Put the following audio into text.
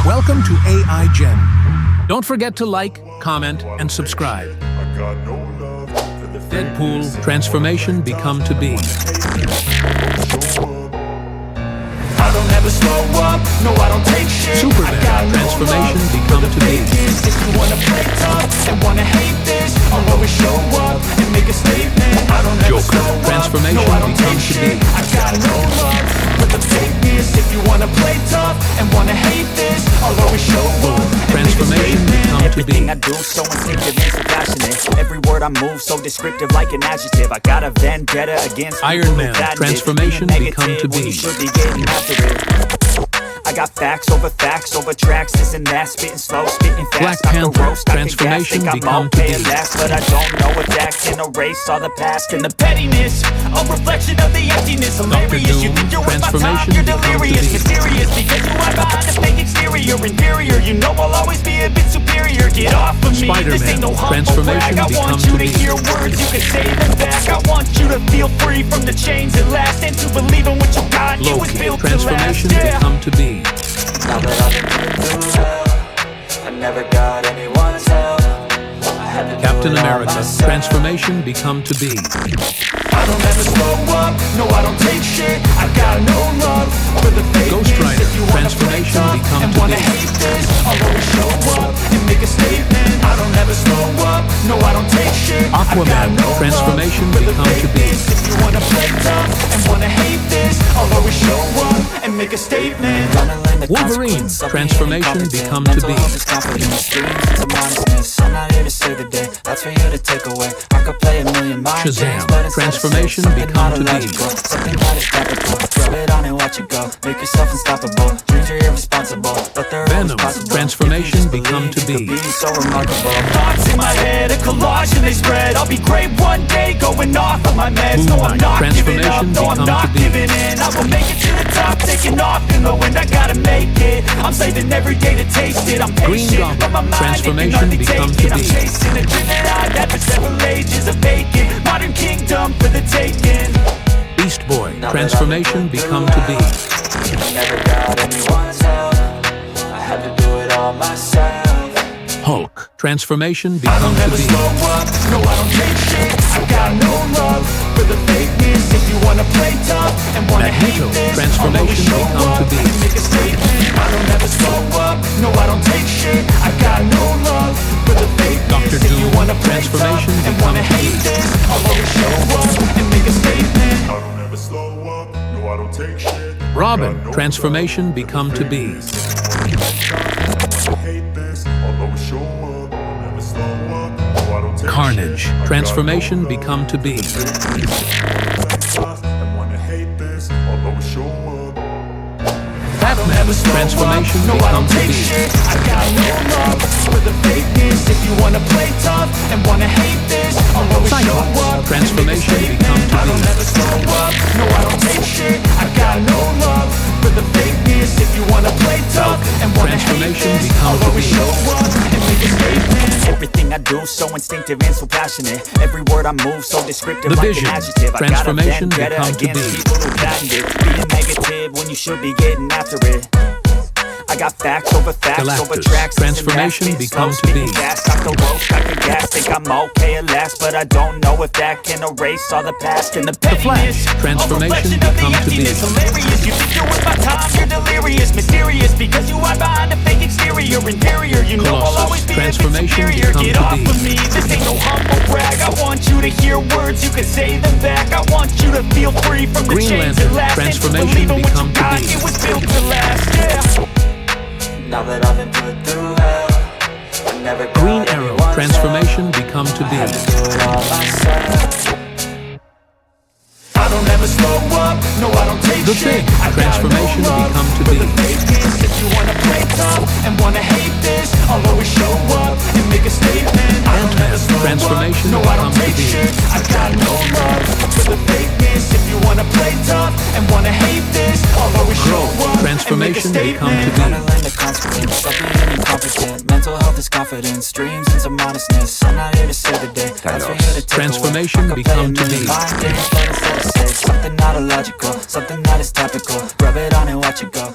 Welcome to AI Gen. Don't forget to like, comment, and subscribe. Deadpool, transformation become to be. I don't ever slow up, no I don't take shit. Superman, transformation become to be. If you wanna play tough and wanna hate this, I'll always show up and make a statement. I don't ever Joker, slow up, transformation no I don't become take to be. shit. I got no love for the fakeness. If you wanna play tough and wanna hate this, I'll always show up and make a Transformation statement. become to be. Everything I do so instinctive and so passionate. Every word I move so descriptive like an adjective. I got a vendetta against Iron people who Man, patent it. transformation Being become negative to when be. you should be getting after it. I got facts over tracks, this and that, spitting slow, spitting fast. Black Stop the Panther, roast, I can transformation gas, think become I'm to okay be. at last, but I don't know if that can erase all the past and the pettiness. A reflection of the emptiness, hilarious. You Doom, think you're with my time, transformation you're become to delirious, be. mysterious, because you hide behind a fake exterior, inferior. You know I'll always be a bit superior. Get off of me, this ain't no humble Transformation brag. I become want you to to be. hear words, you can say them back. I want you to feel free from the chains that last, and to believe in what you got. You was Loki, built to last, transformation yeah. become to be. Now that I've been through hell, I never got anyone's help. I had to do Captain it all America, myself. transformation become to be. I don't ever slow up, no I don't take shit. I got no love for the fakeness. Ghost Rider, If you wanna play transformation tough become and to wanna be. hate this, I'll always show up and make a statement. I don't ever slow up, no I don't take shit. I got Aquaman, no transformation love for the become to be. fakeness. If you wanna play tough and wanna hate this, I'll always show up and make a statement. Gonna learn the Wolverine, consequence of being transformation incompetent. become to Mental be. health is confidence, dreams into modestness. I'm not here to save the day, that's for you to take away. I could play a million mind games, Shazam, but instead transformation I say something become to be. illogical, something that is topical. Rub it on and watch it go, make yourself unstoppable. Dreams are irresponsible, but they're always Venom, possible. transformation If you just become believe, to you could be. be so remarkable. Thoughts in my head, a collage and they spread. I'll be great one day, going off of my meds. No, I'm Moonlight, not giving up, transformation no, I'm become not to be. giving in. I will make it to the top, taking off in the wind. I gotta make it. I'm saving every day to taste it. I'm Green patient, Goblin, but my mind transformation it can hardly become take to it. I'm be. chasing a dream that I've had for several ages of vacant. Modern kingdom for the taking. Beast Boy, transformation become to be. Never got anyone's help, I had to do it all myself. Hulk, transformation I become don't to ever be. slow up, no I don't take shit. I got no love for the fakeness. If you wanna play tough and wanna Magneto, hate this, transformation I'll always show become to up be. and make a statement. I don't ever slow up, no I don't take shit. I got no love for the fakeness. Dr. If you Doom, wanna play tough transformation and become wanna to hate be. this, I'll always show up and make a statement. I don't ever slow up, no I don't take shit. Robin, Got no transformation love for the become to be. fakeness. I hate this, I'll always show up. Never slow up, no I don't take Carnage, shit. I got transformation no love become to for be. the fakeness. And wanna hate this, I'll always show up. Batman, transformation No, I become don't to take be. shit. I got no love for the fakeness. If you wanna play tough and wanna hate this, I'll always show Cyclops, up. transformation and make a become statement. to I don't be. ever slow up. No, I don't take shit. I got no love for the fakeness. If you wanna play tough and wanna hate transformation this, become I'll to always be. show up and make a statement. Everything I do so instinctive and so passionate. Every word I move so descriptive The like Vision, an adjective. I got a transformation vendetta become to against be. people who patent it. Being negative when you should be getting after it. I got facts over Galactus, tracks. transformation become to be. Fast, stop the roast, I can gas. Think I'm okay at last, but I don't know if that can erase all the past and the Flash, pettiness. transformation A reflection of the become to be. emptiness, hilarious. You think you're with my time, you're delirious, mysterious, because you hide behind a fake exterior, inferior. You know I'll Colossus, always be a bit transformation superior. become Get to off be. of me, this ain't no humble brag. I want you to hear words, you can say them back. I want you to feel free from the Green chains Lantern, that last, and to transformation believe in what become you to got. be. It was built to last, yeah. Now that I've been put through hell, I never got Green Arrow, anyone's transformation become to help. be. I had to do it all myself. I don't ever slow up, no I don't take The shit. Thing, I got transformation no love become to for be. the fakeness. If you wanna play tough and wanna hate this, I'll always show up and make a statement. I don't Ant-Man, ever slow transformation up, no I don't become to take be. shit. I got no love for the fakeness. If you wanna play tough and wanna hate this, I'll always show up transformation and make a become to statement. be. Gonna learn the consequence of being incompetent. Mental health is confidence, dreams into modestness. I'm not here to save the day, that's for you to take Transformation away. I could play a become to million be. mind games, but instead I say something not illogical, something that is topical. Rub it on and watch it go.